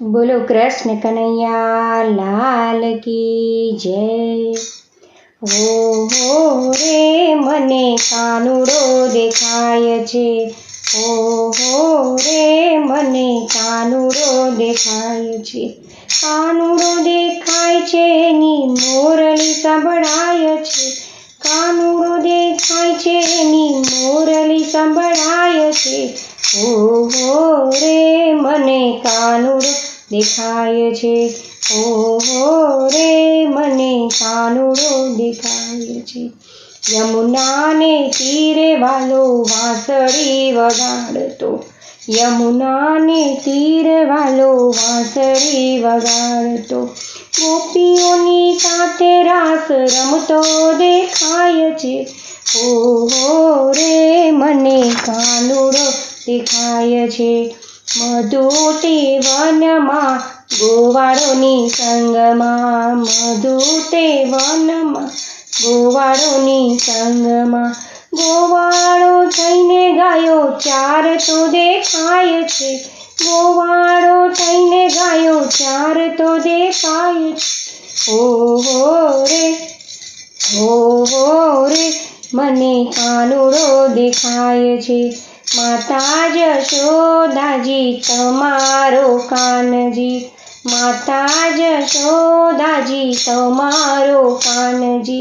बोलो कृष्ण कन्हैया लाल की जय। हो रे मने कानुड़ो देखाय छे, हो रे मने कानुड़ो देखाय छे। कानुड़ो देखाय छे एनी मोरली संभळाय छे, कानुड़ो देखाय छे एनी मोरली संभळाय छे। हो रे मने कानुड़ो देखाय छे, हो रे मने कानुड़ो देखाय छे। यमुना ने तीरे वालो वांसળી वगाड़तो, यमुना ने तीरे वालो वांसળી वगाड़तो। गोपीओनी साथे रास रमतो देखाय छे, हो रे मने कानुड़ो देखाय छे। मधुते वनमा गोवाळोनी संगमा, मधुते वनमा गोवाळोनी संगमा। गोवाळो थईने गायो चारतो देखाय छे, गोवाळो थईने गायो चारतो देखाय छे। हो रे मने कानुड़ो देखाय छे। माता जशोदाजी तमारो कानजी, माता जशोदाजी तमारो कानजी।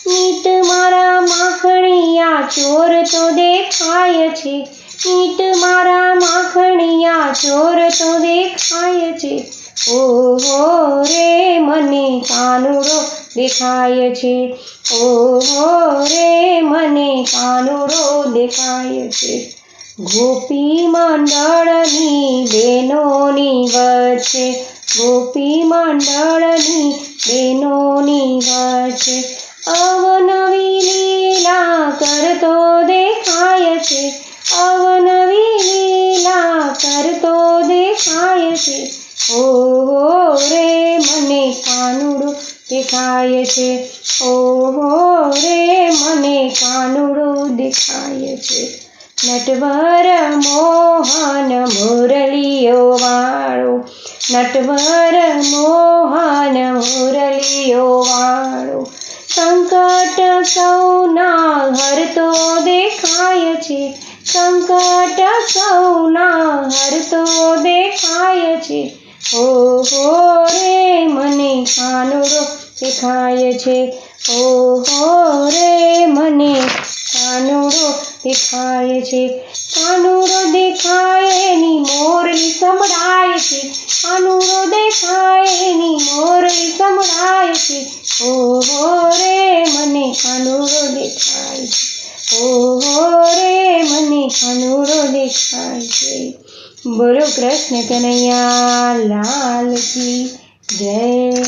नीत मारा माखणिया चोर तो देखाय छे, नीत मारा माखणिया चोर तो देखाय छे। हो रे मने कानुड़ो देखाय छे, हो रे मने कानुड़ो देखाय छे। गोपी मंडळनी बेनोनी वच्चे, गोपी मंडळनी बेनोनी वच्चे। अवनवी लीला करतो देखाय छे, अवनवी लीला करतो देखाय छे। हो रे मने कानुड़ो देखाय छे, हो रे मने कानुड़ो देखाय छे। नटवर मोहन मुरलियो वाळो, नटवर मोहन मुरलियो वाळो। संकट सौना हरतो देखाय छे, संकट सौना हरतो देखाय छे। हो रे मने कानुड़ो देखाय छे, हो रे मने कानुड़ो देखाय छे। कानुड़ो देखाय एनी मोरली संभळाय छे, कानुड़ो देखाय एनी मोरली संभळाय छे। हो रे मने कानुड़ो देखाय छे, हो रे मने कानुड़ो देखाय छे। बोलो कृष्ण कन्हैया लाल की जय।